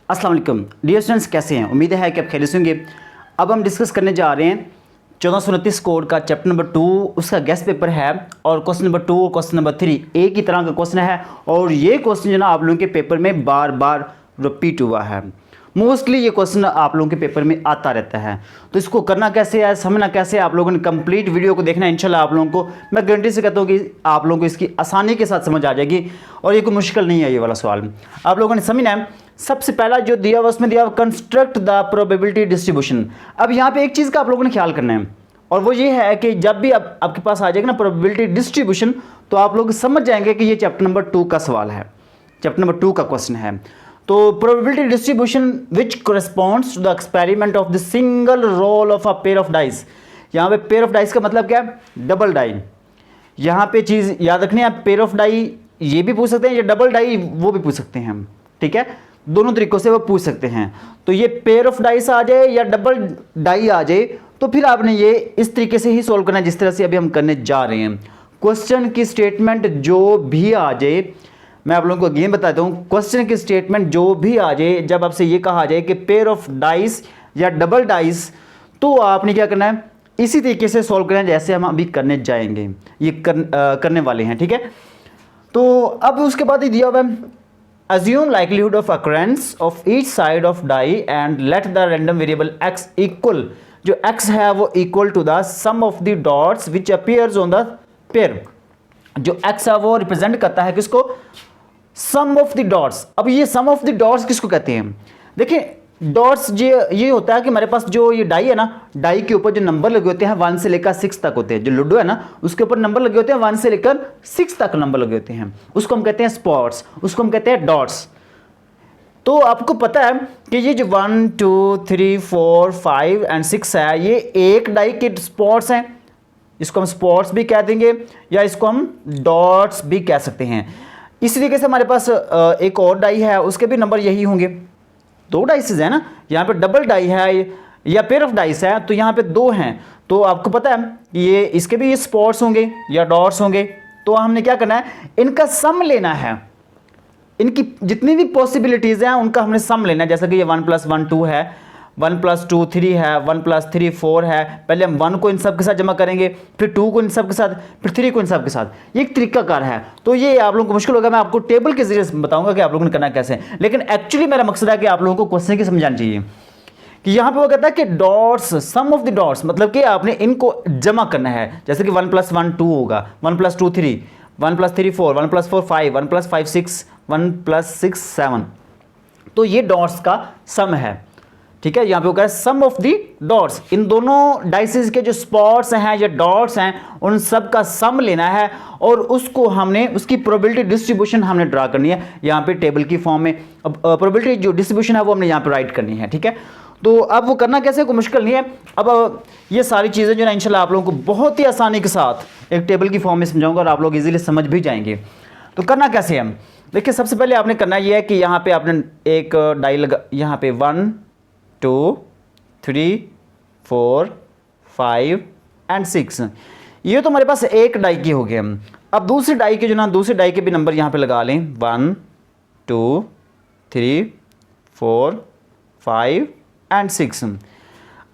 अस्सलाम वालेकुम dear students, कैसे हैं? उम्मीद है कि आप खैरियत से होंगे। अब हम डिस्कस करने जा रहे हैं 1429 कोड का चैप्टर नंबर 2, उसका गेस्ट पेपर है और क्वेश्चन नंबर 2 और क्वेश्चन नंबर 3 एक ही तरह का क्वेश्चन है और ये क्वेश्चन जो ना आप लोगों के पेपर में बार बार रिपीट हुआ है। मोस्टली ये क्वेश्चन आप लोगों के पेपर में आता रहता है, तो इसको करना कैसे है, समझना कैसे है, आप लोगों ने कंप्लीट वीडियो को देखना है। इंशाल्लाह आप लोगों को मैं गारंटी से कहता हूँ कि आप लोगों को इसकी आसानी के साथ समझ आ जाएगी और ये कोई मुश्किल नहीं है। ये वाला सवाल आप लोगों ने समझना है। सबसे पहला जो दिया हुआ उसमें दिया हुआ कंस्ट्रक्ट द प्रोबेबिलिटी डिस्ट्रीब्यूशन। अब यहाँ पे एक चीज़ का आप लोगों ने ख्याल करना है और वो ये है कि जब भी आपके पास आ जाएगा ना प्रोबेबिलिटी डिस्ट्रीब्यूशन, तो आप लोग समझ जाएंगे कि ये चैप्टर नंबर 2 का सवाल है, चैप्टर नंबर 2 का क्वेश्चन है। तो probability distribution which corresponds to the experiment of the single roll of a pair of dice. यहाँ पे पेयर ऑफ डाइस का मतलब क्या है? Double die. यहाँ पे चीज़ याद रखनी है, पेयर ऑफ डाई ये भी पूछ सकते हैं या डबल डाई वो भी पूछ सकते हैं हम, ठीक है, दोनों तरीकों से वो पूछ सकते हैं। तो ये पेयर ऑफ डाइस आ जाए या डबल डाई आ जाए, तो फिर आपने ये इस तरीके से ही सोल्व करना है जिस तरह से अभी हम करने जा रहे हैं। क्वेश्चन की स्टेटमेंट जो भी आ जाए, मैं आप लोगों को अगेन बताता हूँ, क्वेश्चन की स्टेटमेंट जो भी आ जाए, जब आपसे ये कहा जाए कि पेयर ऑफ डाइस या डबल डाइस, तो आपने क्या करना है, इसी तरीके से सॉल्व करना है जैसे हम अभी करने जाएंगे, ये करने वाले हैं, ठीक है। तो अब उसके बाद ही दिया हुआ है assume likelihood of occurrence of each side of die and let the random variable x equal, जो x है वो equal to the sum of the dots which appears on the pair। जो x है वो रिप्रेजेंट करता है किसको? सम of the dots. अब ये सम ऑफ द डॉट्स किसको कहते हैं? देखिए डॉट्स ये होता है कि हमारे पास जो ये डाई है ना, डाई के ऊपर जो नंबर लगे होते हैं 1 से लेकर 6 तक होते हैं। जो लूडो है ना उसके ऊपर नंबर लगे होते हैं 1 से लेकर 6 तक नंबर लगे होते हैं, उसको हम कहते हैं स्पॉट्स, उसको हम कहते हैं डॉट्स। तो आपको पता है कि ये जो 1 2 3 4 5 एंड 6 है, ये एक डाई के स्पॉट्स हैं, इसको हम स्पॉट्स भी कह देंगे या इसको हम डॉट्स भी कह सकते हैं। इसी तरीके से हमारे पास एक और डाई है, उसके भी नंबर यही होंगे। 2 डाइसेस है ना, यहाँ पे डबल डाई है या पेयर ऑफ डाइस है, तो यहाँ पे 2 हैं। तो आपको पता है ये इसके भी ये स्पॉट्स होंगे या डॉट्स होंगे। तो हमने क्या करना है, इनका सम लेना है, इनकी जितनी भी पॉसिबिलिटीज़ हैं उनका हमने सम लेना है। जैसे कि ये 1 + 1 2 है, 1 + 2 3 है, 1 + 3 4 है। पहले हम 1 को इन सब के साथ जमा करेंगे, फिर 2 को इन सब के साथ, फिर 3 को इन सब के साथ। ये एक तरीकाकार है। तो ये आप लोगों को मुश्किल होगा, मैं आपको टेबल के जरिए बताऊंगा कि आप लोगों ने करना कैसे। लेकिन एक्चुअली मेरा मकसद है कि आप लोगों को क्वेश्चन की समझानी चाहिए कि यहाँ पे वो कहता है कि dots, sum of the dots, मतलब कि आपने इनको जमा करना है। जैसे कि 1 + 1 2 होगा, 1 + 2 3, 1 + 3 4, 1 + 4 5, 1 + 5 6, 1 + 6 7। तो ये डॉट्स का सम है, ठीक है। यहाँ पे वो कह रहा है सम ऑफ दी डॉट्स, इन दोनों डाइसेस के जो स्पॉट्स हैं या डॉट्स हैं उन सब का सम लेना है और उसको हमने, उसकी प्रोबेबिलिटी डिस्ट्रीब्यूशन हमने ड्रा करनी है यहाँ पे टेबल की फॉर्म में। अब प्रोबेबिलिटी जो डिस्ट्रीब्यूशन है वो हमने यहाँ पे राइट करनी है, ठीक है। तो अब वो करना कैसे, कोई मुश्किल नहीं है। अब ये सारी चीज़ें जो है इंशाल्लाह आप लोगों को बहुत ही आसानी के साथ एक टेबल की फॉर्म में समझाऊंगा और आप लोग इजीली समझ भी जाएंगे। तो करना कैसे है, देखिए सबसे पहले आपने करना ये है कि यहाँ पे आपने एक डाई लगा, यहाँ पे 1 2 3 4 5 एंड 6, ये तो हमारे पास एक डाई की हो गए। अब दूसरी डाई के जो ना, दूसरी डाई के भी नंबर यहाँ पे लगा लें, 1 2 3 4 5 एंड 6।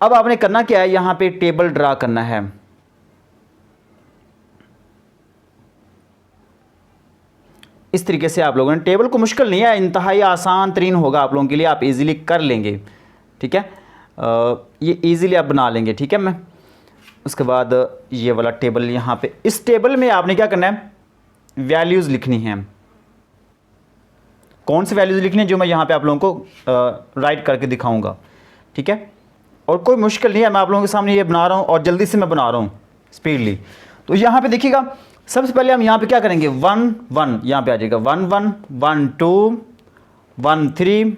अब आपने करना क्या है, यहाँ पे टेबल ड्रा करना है। इस तरीके से आप लोगों ने, टेबल को मुश्किल नहीं है, इंतहाई आसान तरीन होगा आप लोगों के लिए, आप इजीली कर लेंगे, ठीक है। ये इजीली आप बना लेंगे, ठीक है। मैं उसके बाद ये वाला टेबल यहाँ पे, इस टेबल में आपने क्या करना है, वैल्यूज़ लिखनी है। कौन सी वैल्यूज़ लिखनी है, जो मैं यहाँ पे आप लोगों को राइट करके दिखाऊंगा, ठीक है। और कोई मुश्किल नहीं है, मैं आप लोगों के सामने ये बना रहा हूँ और जल्दी से मैं बना रहा हूँ स्पीडली। तो यहाँ पे देखिएगा, सबसे पहले हम यहाँ पे क्या करेंगे, 1 1 यहाँ पे आ जाएगा, 1 1 1 2 1 3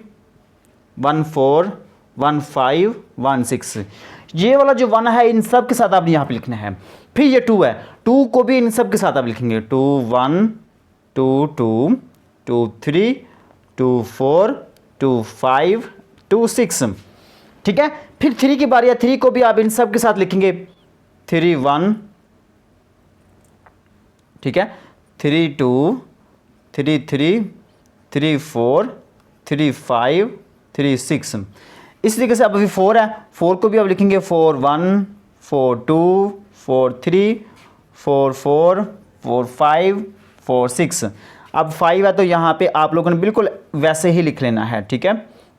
1 4 1 5 1 6। ये वाला जो 1 है इन सब के साथ आपने यहाँ पे लिखना है। फिर ये 2 है, 2 को भी इन सब के साथ आप लिखेंगे, 2 1 2 2 2 3 2 4 2 5 2 6, ठीक है। फिर 3 की बारी है, 3 को भी आप इन सब के साथ लिखेंगे, 3 1, ठीक है, 3 2 3 3 3 4 3 5 3 6। इस तरीके से अब अभी 4 है, 4 को भी अब लिखेंगे 4 1 4 2 4 3 4 4 4 5 4 6। अब 5 है तो यहाँ पे आप लोगों ने बिल्कुल वैसे ही लिख लेना है, ठीक है,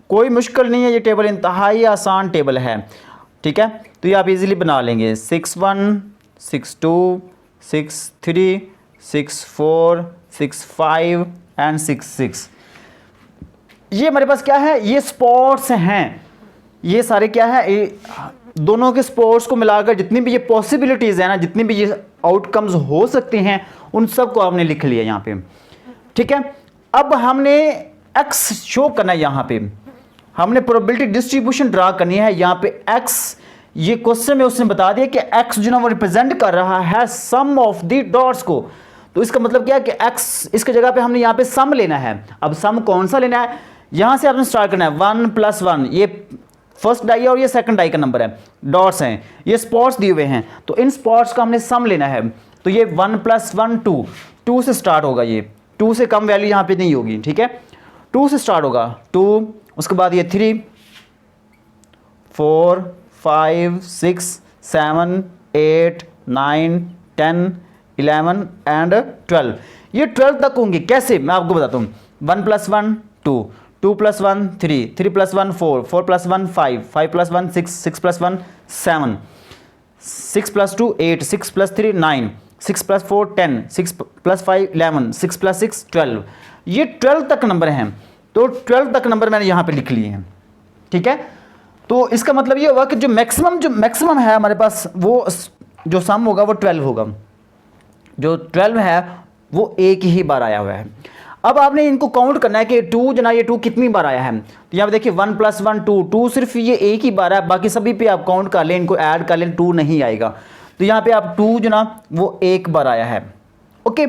कोई मुश्किल नहीं है, ये टेबल इंतहाई आसान टेबल है, ठीक है। तो ये आप इजीली बना लेंगे 6 1 6 2 6 3 6 4 6 5 एंड 6 6। ये हमारे पास क्या है, ये स्पॉट्स हैं, ये सारे क्या है, ये दोनों के स्पॉट्स को मिलाकर जितनी भी ये पॉसिबिलिटीज़ है ना, जितनी भी ये आउटकम्स हो सकते हैं, उन सब को आपने लिख लिया यहाँ पे, ठीक है। अब हमने एक्स शो करना है, यहाँ पे हमने प्रोबेबिलिटी डिस्ट्रीब्यूशन ड्रा करनी है। यहाँ पे एक्स, ये क्वेश्चन में उसने बता दिया कि एक्स जो ना वो रिप्रेजेंट कर रहा है सम ऑफ द डॉट्स को। तो इसका मतलब क्या है कि एक्स, इसके जगह पे हमने यहाँ पे सम लेना है। अब सम कौन सा लेना है, यहाँ से आपने स्टार्ट करना है 1 + 1, ये फर्स्ट डाई है और ये सेकंड डाई का नंबर है, डॉट्स हैं, ये स्पॉट्स दिए हुए हैं, तो इन स्पॉट्स का हमने सम लेना है। तो ये 1 + 1 2, 2 से स्टार्ट होगा, ये 2 से कम वैल्यू यहाँ पे नहीं होगी, ठीक है, 2 से स्टार्ट होगा 2, उसके बाद ये 3 4 5 6 7 8 9 10 11 एंड 12। ये 12 तक होंगे, कैसे मैं आपको बताता हूँ। 1 + 1 2, 2 + 1 3, 3 + 1 4, 4 + 1 5, 5 + 1 6, 6 + 1 7, 6 + 2 8, 6 + 3 9, 6 + 4 10, 6 + 5 11, 6 + 6 12। ये 12 तक नंबर हैं, तो 12 तक नंबर मैंने यहाँ पे लिख लिए हैं, ठीक है। तो इसका मतलब ये होगा कि जो मैक्सिमम है हमारे पास, वो जो सम होगा वो 12 होगा, जो 12 है वो एक ही बार आया हुआ है। अब आपने इनको काउंट करना है कि 2 जना, ये 2 कितनी बार आया है। तो यहाँ पे देखिए 1 + 1 2, 2 सिर्फ ये एक ही बार है, बाकी सभी पे आप काउंट कर लें, इनको ऐड कर लें, 2 नहीं आएगा। तो यहाँ पे आप 2 जना वो एक बार आया है, ओके।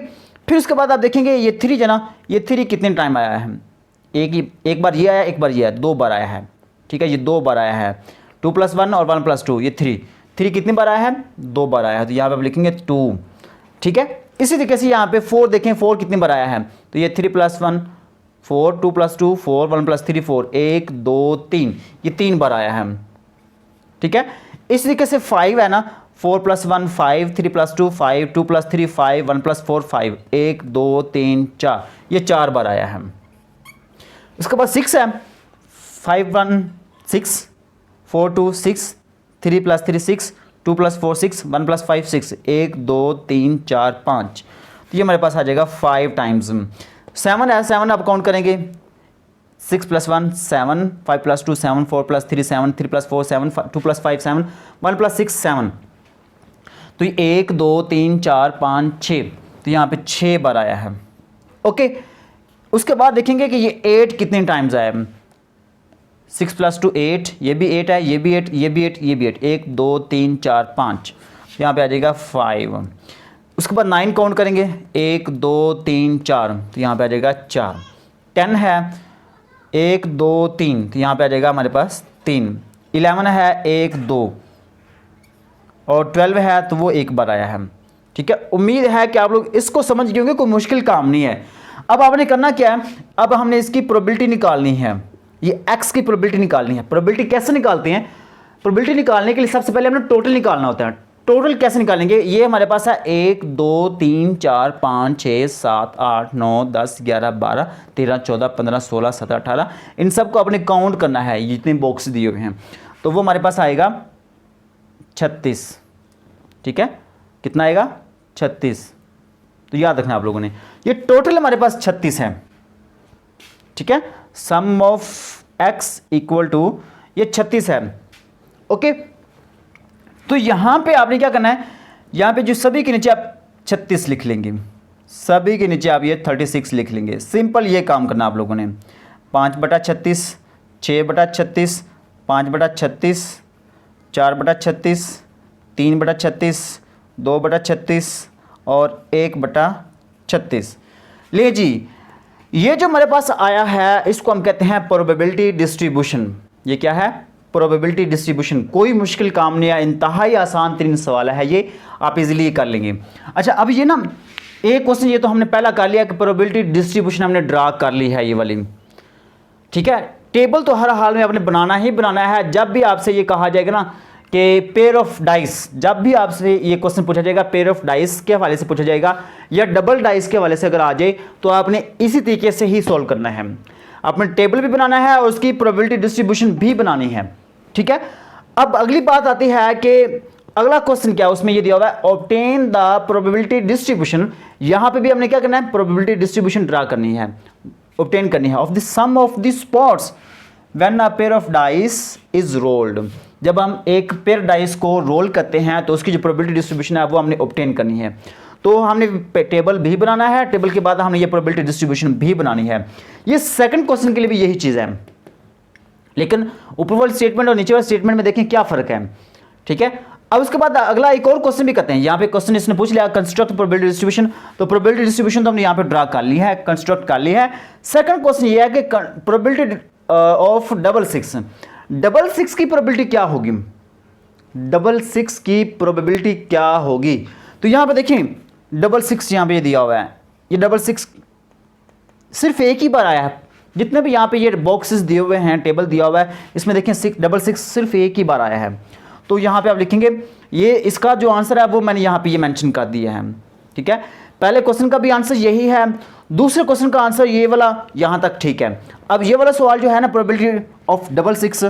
फिर उसके बाद आप देखेंगे ये 3 जना, ये 3 कितने टाइम आया है, एक बार ये आया, एक बार ये आया, 2 बार आया है, ठीक है, ये 2 बार आया है। 2 + 1 और 1 + 2, ये 3 कितनी बार आया है, 2 बार आया है, तो यहाँ पे आप लिखेंगे 2, ठीक है। इसी तरीके से यहाँ पे 4 देखें, 4 कितनी बार आया है, तो ये 3 + 1 4, 2 + 2 4, 1 + 3 4, 1 2 3, ये 3 बार आया है, ठीक है। इस तरीके से 5 है ना, 4 + 1 5, 3 + 2 5, 2 + 3 5, 1 + 4 5, 1 2 3 4, ये 4 बार आया है। उसके बाद 6 है, 5 1 6, 4 2 6, 3 + 3 6, 2 + 4 6, 1 + 5 6, 1 2 3 4 5, तो ये हमारे पास आ जाएगा 5 टाइम्स। 7 है, 7 आप काउंट करेंगे, 6 + 1 7, 5 + 2 7, 4 + 3 7, 3 + 4 7, 2 + 5 7, 1 + 6 7, तो ये 1 2 3 4 5 6, तो यहाँ पे 6 बार आया है, ओके। उसके बाद देखेंगे कि ये 8 कितने टाइम्स आया है। 6 + 2 8, ये भी 8 है, ये भी 8, ये भी 8, ये भी 8, 1 2 3 4 5, यहाँ पे आ जाएगा 5। उसके बाद 9 काउंट करेंगे, 1 2 3 4, तो यहाँ पे आ जाएगा 4। 10 है, 1 2 3, तो यहाँ पे आ जाएगा हमारे पास 3। 11 है, 1 2, और 12 है तो वो एक बार आया है, ठीक है। उम्मीद है कि आप लोग इसको समझ गए होंगे, कोई मुश्किल काम नहीं है। अब आपने करना क्या है, अब हमने इसकी प्रोबेबिलिटी निकालनी है, ये x की प्रोबेबिलिटी निकालनी है। प्रोबेबिलिटी कैसे निकालते हैं, प्रोबेबिलिटी निकालने के लिए सबसे पहले हमने टोटल निकालना होता है। टोटल कैसे निकालेंगे, ये हमारे पास है 1 2 3 4 5 6 7 8 9 10 11 12 13 14 15 16 17 18, इन सब को अपने काउंट करना है, जितने बॉक्स दिए हुए हैं, तो वो हमारे पास आएगा 36, ठीक है। कितना आएगा 36, तो याद रखना आप लोगों ने, ये टोटल हमारे पास 36 है, ठीक है। सम ऑफ x = ये 36 है, ओके। तो यहां पे आपने क्या करना है, यहां पे जो सभी के नीचे आप 36 लिख लेंगे, सभी के नीचे आप ये 36 लिख लेंगे। सिंपल ये काम करना आप लोगों ने, 5/36, 6/36, 5/36, 4/36, 3/36, 2/36 और 1/36। ले जी, ये जो हमारे पास आया है इसको हम कहते हैं प्रोबेबिलिटी डिस्ट्रीब्यूशन। ये क्या है, प्रोबेबिलिटी डिस्ट्रीब्यूशन। कोई मुश्किल काम नहीं है, इंतहाई आसान तरीन सवाल है, ये आप इजीली कर लेंगे। अच्छा, अब ये ना एक क्वेश्चन ये तो हमने पहला कर लिया कि प्रोबेबिलिटी डिस्ट्रीब्यूशन हमने ड्रा कर ली है ये वाली, ठीक है। टेबल तो हर हाल में आपने बनाना ही बनाना है। जब भी आपसे ये कहा जाएगा ना कि पेयर ऑफ डाइस, जब भी आपसे ये क्वेश्चन पूछा जाएगा पेयर ऑफ डाइस के हवाले से पूछा जाएगा या डबल डाइस के हवाले से अगर आ जाए, तो आपने इसी तरीके से ही सॉल्व करना है। आपने टेबल भी बनाना है और उसकी प्रोबेबिलिटी डिस्ट्रीब्यूशन भी बनानी है, ठीक है। अब अगली बात आती है कि अगला क्वेश्चन क्या है, उसमें ये दिया हुआ है ऑब्टेन द प्रोबेबिलिटी डिस्ट्रीब्यूशन। यहां पे भी हमने क्या करना है, प्रोबेबिलिटी डिस्ट्रीब्यूशन ड्रा करनी है, ऑब्टेन करनी है of the sum of the spots when a pair of dice is rolled. जब हम एक पेयर डाइस को रोल करते हैं तो उसकी जो प्रोबेबिलिटी डिस्ट्रीब्यूशन है वो हमने ऑब्टेन करनी है। तो हमने टेबल भी बनाना है, टेबल के बाद हमने ये प्रोबेबिलिटी डिस्ट्रीब्यूशन भी बनानी है। ये सेकंड क्वेश्चन के लिए भी यही चीज़ है, लेकिन ऊपर वाले स्टेटमेंट और नीचे वाले स्टेटमेंट में देखें क्या फर्क है, ठीक है। अब उसके बाद अगला एक और क्वेश्चन भी करते हैं। यहाँ पे क्वेश्चन इसने पूछ लिया कंस्ट्रक्ट प्रोबेबिलिटी डिस्ट्रीब्यूशन, तो प्रोबेबिलिटी डिस्ट्रीब्यूशन तो हमने यहाँ पे ड्रा कर ली है, कंस्ट्रक्ट कर ली है। सेकंड क्वेश्चन ये है कि probability of double six, double six की प्रोबेबिलिटी क्या होगी, डबल सिक्स की प्रोबेबिलिटी क्या होगी। तो यहाँ पे देखें डबल सिक्स यहाँ पे दिया हुआ है, ये डबल सिक्स सिर्फ एक ही बार आया है। जितने भी यहाँ पे ये बॉक्सेस दिए हुए हैं, टेबल दिया हुआ है, इसमें देखें डबल सिक्स सिर्फ एक ही बार आया है। तो यहाँ पे आप लिखेंगे ये इसका जो आंसर है वो मैंने यहाँ पे ये मेंशन कर दिया है, ठीक है। पहले क्वेश्चन का भी आंसर यही है, दूसरे क्वेश्चन का आंसर ये वाला यहाँ तक ठीक है। अब ये वाला सवाल जो है ना प्रोबेबिलिटी ऑफ डबल सिक्स,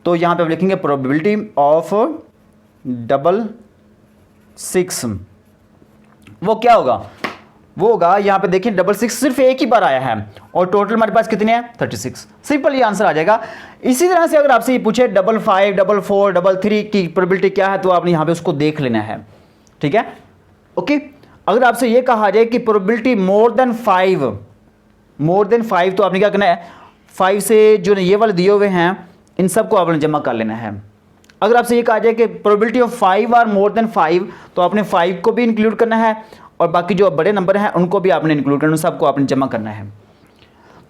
तो यहाँ पे आप लिखेंगे प्रोबेबिलिटी ऑफ डबल सिक्स, वो क्या होगा, वो होगा यहाँ पे देखिए डबल सिक्स सिर्फ एक ही बार आया है और टोटल हमारे पास कितने हैं 36। सिंपल ये आंसर आ जाएगा। इसी तरह से अगर आपसे ये पूछे double five, double four, double three की प्रोबेबिलिटी क्या है, तो आपने यहाँ पे उसको देख लेना है, ठीक है, ओके। अगर आपसे ये कहा जाए कि प्रोबेबिलिटी मोर देन फाइव, तो आपने क्या करना है, 5 से जो ये वाले दिए हुए हैं इन सबको आपने जमा कर लेना है। अगर आपसे ये कहा जाए कि probability of 5 or more than 5, तो आपने 5 को भी इंक्लूड करना है और बाकी जो बड़े नंबर हैं उनको भी आपने इंक्लूड करना है, सबको आपने जमा करना है।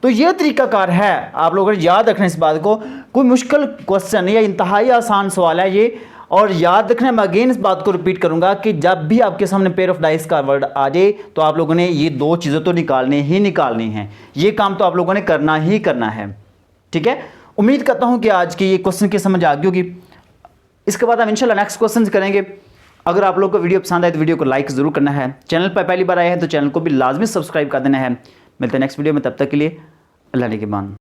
तो ये तरीकाकार है, आप लोगों ने याद रखना इस बात को। कोई मुश्किल क्वेश्चन या इंतहाई आसान सवाल है ये, और याद रखना, मैं अगेन इस बात को रिपीट करूंगा कि जब भी आपके सामने पेयर ऑफ डाइस का वर्ड आ जाए तो आप लोगों ने ये दो चीज़ें तो निकालनी ही निकालनी है, ये काम तो आप लोगों ने करना ही करना है, ठीक है। उम्मीद करता हूँ कि आज की ये क्वेश्चन की समझ आ गई होगी। इसके बाद हम इंशाल्लाह नेक्स्ट क्वेश्चन करेंगे। अगर आप लोगों को वीडियो पसंद आए तो वीडियो को लाइक ज़रूर करना है, चैनल पर पहली बार आए हैं तो चैनल को भी लाजमी सब्सक्राइब कर देना है। मिलते हैं नेक्स्ट वीडियो में, तब तक के लिए अल्लाह निगहबान।